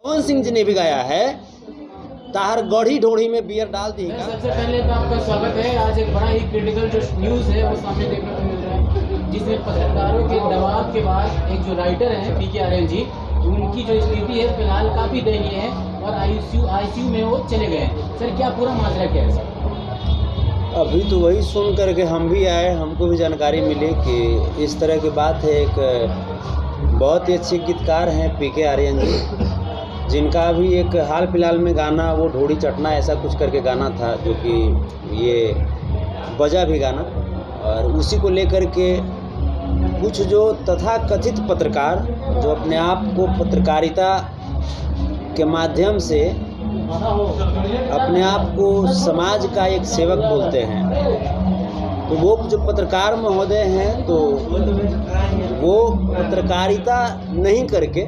पवन सिंह जी ने भी गाया है, ताहर गढ़ी ढोड़ी में बियर डाल दी। सबसे पहले तो आपका स्वागत है। आज एक बड़ा ही क्रिटिकल जो न्यूज़ है वो सामने देखने को मिल रहा है, जिसमें पत्रकारों के दबाव के बाद एक जो राइटर हैं पीके आर्यन जी, उनकी जो स्थिति है फिलहाल काफ़ी दयनीय है और आईसीयू में वो चले गए हैं। सर क्या पूरा माजरा क्या है सर? अभी तो वही सुन करके हम भी आए, हमको भी जानकारी मिली कि इस तरह की बात है। एक बहुत ही अच्छे गीतकार हैं पीके आर्यन जी, जिनका भी एक हाल फिलहाल में गाना वो ढोड़ी चटना ऐसा कुछ करके गाना था, जो कि ये बजा भी गाना, और उसी को लेकर के कुछ जो तथाकथित पत्रकार जो अपने आप को पत्रकारिता के माध्यम से अपने आप को समाज का एक सेवक बोलते हैं, तो वो जो पत्रकार महोदय हैं तो वो पत्रकारिता नहीं करके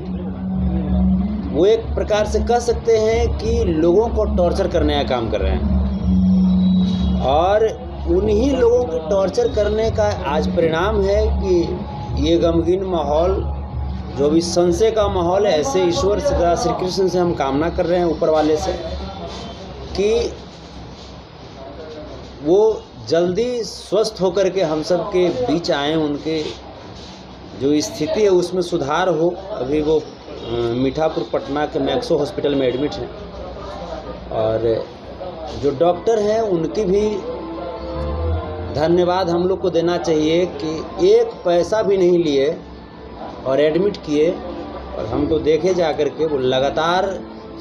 वो एक प्रकार से कह सकते हैं कि लोगों को टॉर्चर करने का काम कर रहे हैं, और उन्हीं लोगों को टॉर्चर करने का आज परिणाम है कि ये गमगीन माहौल जो भी संशय का माहौल है। ऐसे ईश्वर श्री कृष्ण से हम कामना कर रहे हैं ऊपर वाले से कि वो जल्दी स्वस्थ होकर के हम सब के बीच आएँ, उनके जो स्थिति है उसमें सुधार हो। अभी वो मीठापुर पटना के मैक्सो हॉस्पिटल में एडमिट हैं, और जो डॉक्टर हैं उनकी भी धन्यवाद हम लोग को देना चाहिए कि एक पैसा भी नहीं लिए और एडमिट किए, और हम तो देखे जा कर के वो लगातार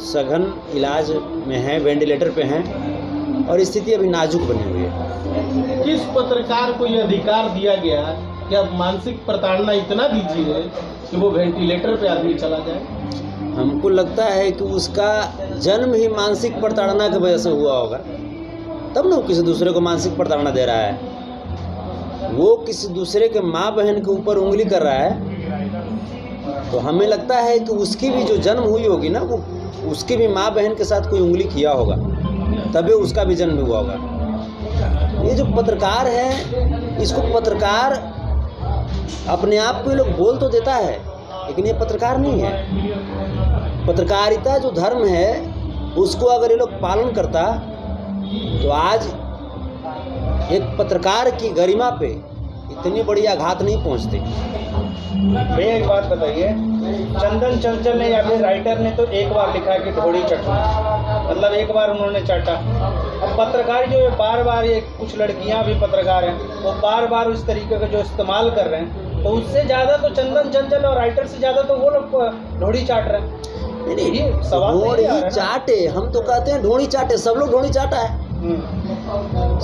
सघन इलाज में हैं, वेंटिलेटर पे हैं, और स्थिति अभी नाजुक बनी हुई है। किस पत्रकार को यह अधिकार दिया गया कि आप मानसिक प्रताड़ना इतना दीजिए कि वो वेंटिलेटर पे आदमी चला जाए? हमको लगता है कि उसका जन्म ही मानसिक प्रताड़ना की वजह से हुआ होगा, तब ना वो किसी दूसरे को मानसिक प्रताड़ना दे रहा है। वो किसी दूसरे के माँ बहन के ऊपर उंगली कर रहा है, तो हमें लगता है कि उसकी भी जो जन्म हुई होगी ना, वो उसकी भी माँ बहन के साथ कोई उंगली किया होगा, तभी उसका भी जन्म हुआ होगा। ये जो पत्रकार है, इसको पत्रकार अपने आप को ये लोग बोल तो देता है, लेकिन ये पत्रकार नहीं है। पत्रकारिता जो धर्म है उसको अगर ये लोग पालन करता तो आज एक पत्रकार की गरिमा पे इतनी बड़ी आघात नहीं पहुंचती। भैया एक बात बताइए, चंदन चंचल ने या फिर राइटर ने तो एक बार लिखा कि ढोड़ी चटना, मतलब एक बार उन्होंने चाटा। अब पत्रकार जो है बार बार, ये कुछ लड़कियां भी पत्रकार हैं, वो बार बार उस तरीके का जो इस्तेमाल कर रहे हैं, तो उससे ज़्यादा तो चंदन चंचल और राइटर से ज़्यादा तो वो लोग ढोड़ी चाट रहे हैं। नहीं, ढोड़ी चाटे, हम तो कहते हैं ढोड़ी चाटे, सब लोग ढोड़ी चाटा है,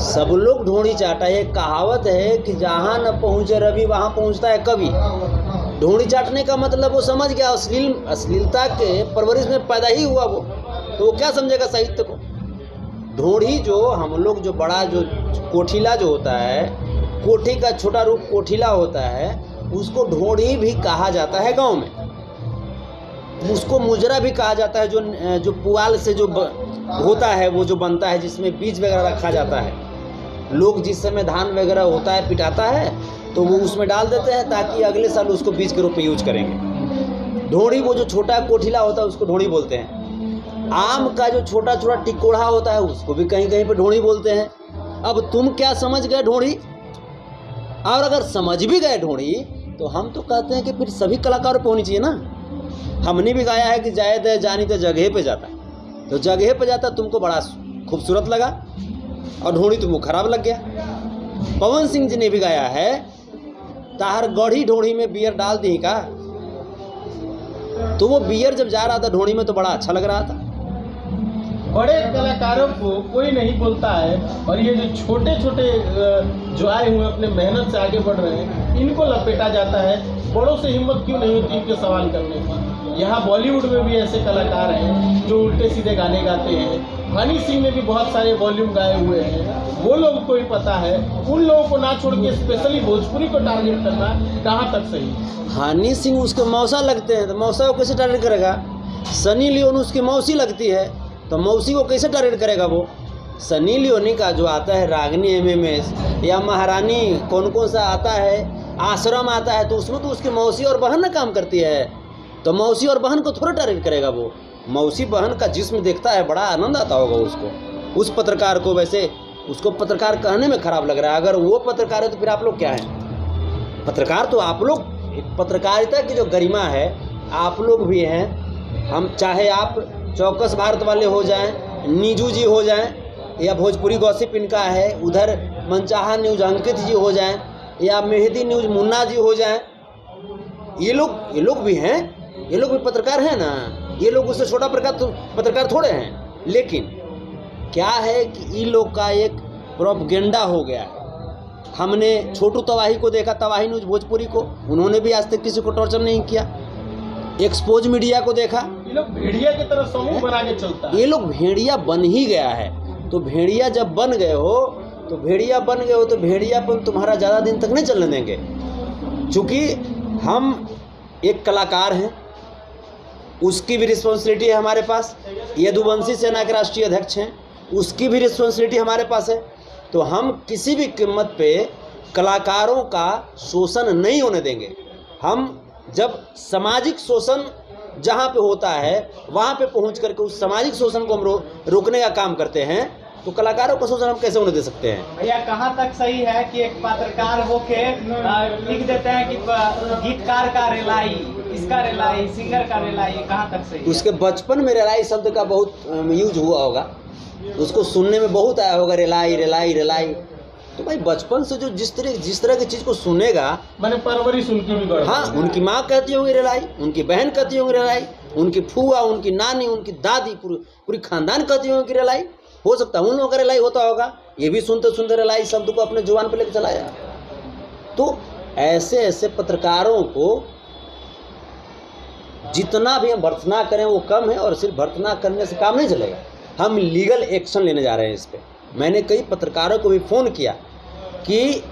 सब लोग ढोड़ी चाटा है। एक कहावत है कि जहाँ न पहुँचे रवि वहाँ पहुँचता है कवि। ढोड़ी चाटने का मतलब वो समझ गया, अश्लीलता के परवरिश में पैदा ही हुआ वो, तो वो क्या समझेगा साहित्य को। ढोड़ी जो हम लोग जो बड़ा जो कोठिला जो होता है, कोठी का छोटा रूप कोठिला होता है, उसको ढोड़ी भी कहा जाता है गांव में। उसको मुजरा भी कहा जाता है, जो पुआल से जो होता है, वो जो बनता है जिसमें बीज वगैरह रखा जाता है। लोग जिस समय धान वगैरह होता है पिटाता है तो वो उसमें डाल देते हैं ताकि अगले साल उसको बीज के रूप में यूज करेंगे। ढोड़ी वो जो छोटा कोठिला होता है उसको ढोड़ी बोलते हैं। आम का जो छोटा छोटा टिकोड़ा होता है उसको भी कहीं कहीं पे ढोड़ी बोलते हैं। अब तुम क्या समझ गए ढोड़ी, और अगर समझ भी गए ढोड़ी तो हम तो कहते हैं कि फिर सभी कलाकारों पे होनी चाहिए ना। हमने भी गाया है कि जाए दे जानी तो जगह पे जाता, तो जगह पे जाता तुमको बड़ा खूबसूरत लगा और ढोड़ी तुमको खराब लग गया। पवन सिंह जी ने भी गाया है, ताहर गढ़ी ढोड़ी में बियर डाल दी का, तो वो बियर जब जा रहा था ढोड़ी में तो बड़ा अच्छा लग रहा था। बड़े कलाकारों को कोई नहीं बोलता है, और ये जो छोटे छोटे जो आए हुए अपने मेहनत से आगे बढ़ रहे हैं, इनको लपेटा जाता है। बड़ों से हिम्मत क्यों नहीं होती इनके सवाल करने की। यहाँ बॉलीवुड में भी ऐसे कलाकार हैं जो उल्टे सीधे गाने गाते हैं। हनी सिंह ने भी बहुत सारे वॉल्यूम गाए हुए हैं, वो लोग को ही पता है। उन लोगों को ना छोड़ के स्पेशली भोजपुरी को टारगेट करना कहाँ तक सही? हनी सिंह उसके मौसा लगते हैं, तो मौसा को कैसे टारगेट करेगा? सनी लियोन उसकी मौसी लगती है, तो मौसी को कैसे टारगेट करेगा वो? सनी लियोनी का जो आता है रागनी एमएमएस या महारानी कौन सा आता है, आश्रम आता है, तो उसमें तो उसकी मौसी और बहन ना काम करती है, तो मौसी और बहन को थोड़ा टारगेट करेगा वो। मौसी बहन का जिस्म देखता है, बड़ा आनंद आता होगा उसको, उस पत्रकार को। वैसे उसको पत्रकार कहने में खराब लग रहा है, अगर वो पत्रकार है तो फिर आप लोग क्या हैं? पत्रकार तो आप लोग, पत्रकारिता की जो गरिमा है आप लोग भी हैं। हम चाहे आप चौकस भारत वाले हो जाएं, नीजू जी हो जाएं, या भोजपुरी गॉसिप इनका है, उधर मनचाहा न्यूज अंकित जी हो जाएं, या मेहदी न्यूज मुन्ना जी हो जाएं, ये लोग भी हैं, ये लोग भी पत्रकार हैं ना। ये लोग उससे छोटा पत्रकार थोड़े हैं। लेकिन क्या है कि इन लोग का एक प्रोपगेंडा हो गया है। हमने छोटू तवाही को देखा, तवाही न्यूज भोजपुरी को, उन्होंने भी आज तक किसी को टॉर्चर नहीं किया। एक्सपोज मीडिया को देखा, ये लोग भेड़िया की तरह समूह बना के चलता है। ये लोग भेड़िया बन ही गया है। तो भेड़िया जब बन गए हो तो भेड़ियापन तुम्हारा ज़्यादा दिन तक नहीं चलने देंगे। चूँकि हम एक कलाकार हैं, उसकी भी रिस्पॉन्सिबिलिटी है हमारे पास। यदुवंशी सेना के राष्ट्रीय अध्यक्ष हैं, उसकी भी रिस्पॉन्सिबिलिटी हमारे पास है। तो हम किसी भी कीमत पे कलाकारों का शोषण नहीं होने देंगे। हम जब सामाजिक शोषण जहाँ पे होता है वहाँ पे पहुँच करके उस सामाजिक शोषण को हम रोकने का काम करते हैं, तो कलाकारों का शोषण हम कैसे होने दे सकते हैं? भैया कहाँ तक सही है कि एक पत्रकार होके लिख देते हैं कि गीतकार का रेलाई, इसका रेलाई, सिंगर का रेलाई, कहाँ तक सही है? उसके बचपन में रेलाई शब्द का बहुत यूज हुआ होगा, उसको सुनने में बहुत आया होगा, रेलाई रेलाई रेलाई। तो भाई बचपन से जो जिस तरह की चीज़ को सुनेगा, मैंने परवरिश उनकी भी गढ़। हाँ, उनकी माँ कहती होंगी रेलाई, उनकी बहन कहती होंगी रेलाई, उनकी फूआ, उनकी नानी, उनकी दादी, पूरी खानदान कहती होंगी रेलाई। हो सकता है उन लोगों का रेलाई होता होगा, ये भी सुनते सुनते रेलाई शब्द को अपने जुबान पे लेकर चलाया। तो ऐसे पत्रकारों को जितना भी हम भर्त्सना करें वो कम है, और सिर्फ भर्त्सना करने से काम नहीं चलेगा। हम लीगल एक्शन लेने जा रहे हैं इस पर। मैंने कई पत्रकारों को भी फ़ोन किया कि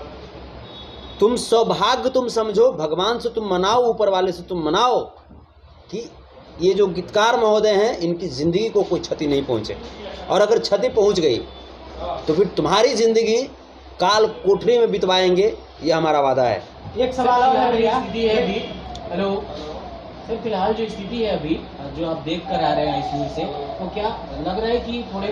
तुम सौभाग्य तुम समझो, भगवान से तुम मनाओ, ऊपर वाले से तुम मनाओ कि ये जो गीतकार महोदय हैं इनकी ज़िंदगी को कोई क्षति नहीं पहुँचे, और अगर क्षति पहुँच गई तो फिर तुम्हारी ज़िंदगी काल कोठरी में बितवाएंगे, ये हमारा वादा है। एक सवाल और है भैया। स्थिति है अभी, हेलो सर, फिलहाल जो स्थिति है अभी जो आप देख कर आ रहे हैं आईसीयू से, तो क्या लग रहा है कि थोड़े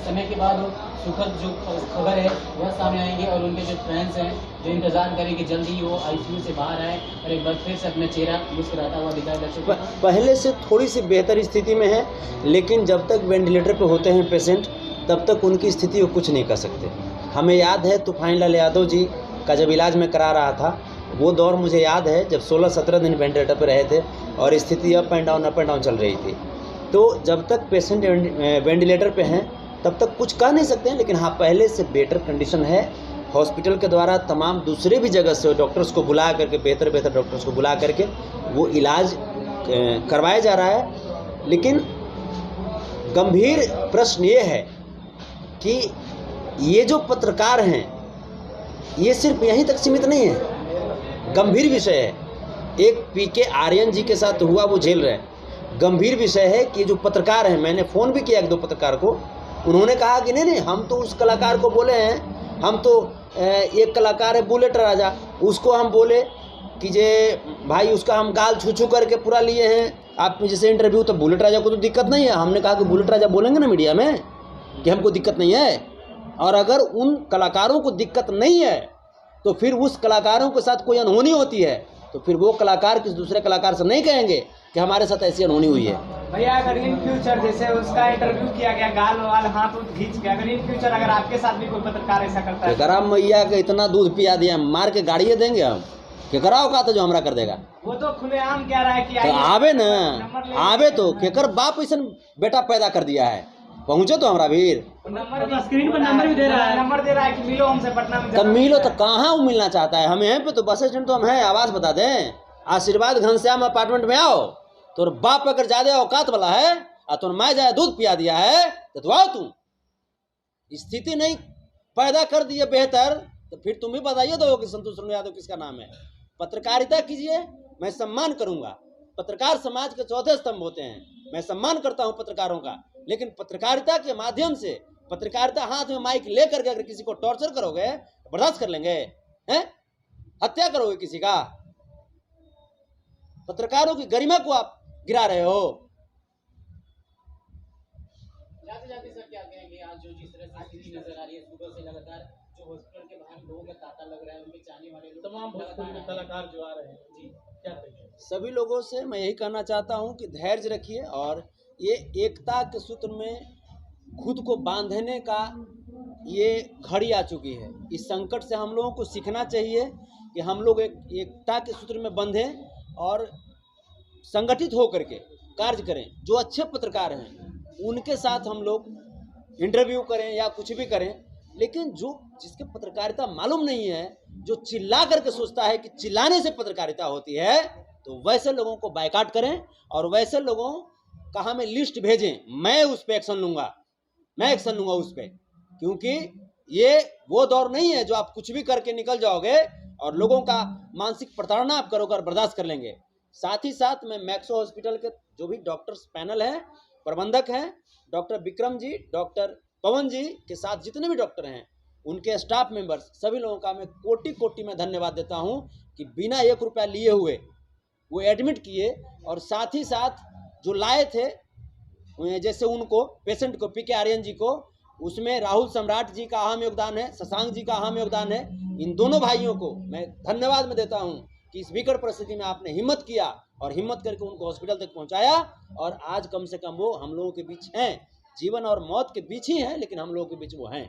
समय के बाद सुखद जो खबर है वह सामने आएंगे, और उनके जो फैंस हैं जो इंतजार करें कि जल्दी वो आईसीयू से बाहर आए और एक बार फिर से अपना चेहरा मुस्कुराता हुआ दिखाए दर्शकों को? पहले से थोड़ी सी बेहतर स्थिति में है, लेकिन जब तक वेंटिलेटर पे होते हैं पेशेंट तब तक उनकी स्थिति को कुछ नहीं कर सकते। हमें याद है तूफान लाल यादव जी का जब इलाज में करा रहा था, वो दौर मुझे याद है जब 16-17 दिन वेंटिलेटर पर रहे थे और स्थिति अप एंड डाउन चल रही थी। तो जब तक पेशेंट वेंटिलेटर पे हैं तब तक कुछ कह नहीं सकते हैं, लेकिन हाँ पहले से बेटर कंडीशन है। हॉस्पिटल के द्वारा तमाम दूसरे भी जगह से डॉक्टर्स को बुला करके, बेहतर डॉक्टर्स को बुला करके वो इलाज करवाया जा रहा है। लेकिन गंभीर प्रश्न ये है कि ये जो पत्रकार हैं ये सिर्फ यहीं तक सीमित नहीं है, गंभीर विषय है। एक पीके आर्यन जी के साथ हुआ, वो झेल रहे हैं। गंभीर विषय है कि जो पत्रकार हैं, मैंने फ़ोन भी किया 1-2 पत्रकार को, उन्होंने कहा कि नहीं हम तो उस कलाकार को बोले हैं, हम तो एक कलाकार है बुलेट राजा, उसको हम बोले कि जे भाई उसका हम गाल छू करके पूरा लिए हैं आप जैसे इंटरव्यू, तो बुलेट राजा को तो दिक्कत नहीं है। हमने कहा कि बुलेट राजा बोलेंगे ना मीडिया में कि हमको दिक्कत नहीं है, और अगर उन कलाकारों को दिक्कत नहीं है तो फिर उस कलाकारों के साथ कोई अनहोनी होती है तो फिर वो कलाकार किसी दूसरे कलाकार से नहीं कहेंगे कि हमारे साथ ऐसी अनहोनी हुई है। भैया अगर इन फ्यूचर जैसे उसका इंटरव्यू किया गया गाल वाल हाथ खींच के, अगर इन फ्यूचर अगर आपके साथ भी कोई पत्रकार ऐसा करता है, केकरा मैया के इतना दूध पिया दिया, मार के गाड़िए देंगे हम, केकरा औकात है जो हमरा कर देगा? वो तो खुलेआम कह रहा है कि तो आवे न आवे, तो केकर बाप ऐसा बेटा पैदा कर दिया है, पहुँचो तो हमारा वीर। नंबर स्क्रीन पर नंबर भी दे रहा है, नंबर दे रहा है कि मिलो हमसे पटना में। तब मिलो तो कहाँ वो मिलना चाहता है? हम यहाँ पे तो बस स्टैंड तो हम हैं, आवाज़ बता दें, आशीर्वाद घनश्याम अपार्टमेंट में आओ। तो बाप अगर ज्यादा औकात वाला है और तो मैं जाए दूध पिया दिया है तो आओ, तुम स्थिति नहीं पैदा कर दिए बेहतर, तो फिर तुम भी बताइए दो कि संतोष यादव किसका नाम है। पत्रकारिता कीजिए, मैं सम्मान करूंगा। पत्रकार समाज के चौथे स्तंभ होते हैं, मैं सम्मान करता हूं पत्रकारों का, लेकिन पत्रकारिता के माध्यम से, पत्रकारिता हाथ में माइक लेकर के अगर किसी को टॉर्चर करोगे बर्दाश्त कर लेंगे? हैं? हत्या करोगे किसी का? पत्रकारों की गरिमा को आप गिरा रहे हो। जाते जाते सर क्या कहेंगे, आज जो जिस तरह से स्थिति नजर आ रही है, सुबह से लगातार जो हॉस्पिटल के बाहर लोगों का तांता लग रहा है, उनके चाहने वाले लोग तमाम भोजपुरी के कलाकार जो आ रहे हैं जी, क्या कहेंगे? सभी लोगों से मैं यही कहना चाहता हूं कि धैर्य रखिए और ये एकता के सूत्र में खुद को बांधने का ये घड़ी आ चुकी है। इस संकट से हम लोगों को सीखना चाहिए कि हम लोग एकता के सूत्र में बंधें और संगठित होकर के कार्य करें। जो अच्छे पत्रकार हैं उनके साथ हम लोग इंटरव्यू करें या कुछ भी करें, लेकिन जो जिसके पत्रकारिता मालूम नहीं है, जो चिल्ला करके सोचता है कि चिल्लाने से पत्रकारिता होती है, तो वैसे लोगों को बायकॉट करें और वैसे लोगों का हमें लिस्ट भेजें। मैं उस पर एक्शन लूँगा, मैं एक्शन लूँगा उस पर, क्योंकि ये वो दौर नहीं है जो आप कुछ भी करके निकल जाओगे और लोगों का मानसिक प्रताड़ना आप करोगे और बर्दाश्त कर लेंगे। साथ ही साथ मैं मैक्सो हॉस्पिटल के जो भी डॉक्टर्स पैनल हैं, प्रबंधक हैं, डॉक्टर विक्रम जी, डॉक्टर पवन जी के साथ जितने भी डॉक्टर हैं, उनके स्टाफ मेंबर्स, सभी लोगों का मैं कोटि कोटि में धन्यवाद देता हूं कि बिना 1 रुपया लिए हुए वो एडमिट किए और साथ ही साथ जो लाए थे, जैसे उनको पेशेंट को पीके आर्यन जी को, उसमें राहुल सम्राट जी का अहम योगदान है, शशांक जी का अहम योगदान है। इन दोनों भाइयों को मैं धन्यवाद में देता हूं कि इस विकट परिस्थिति में आपने हिम्मत किया और हिम्मत करके उनको हॉस्पिटल तक पहुंचाया और आज कम से कम वो हम लोगों के बीच हैं। जीवन और मौत के बीच ही हैं, लेकिन हम लोगों के बीच वो हैं।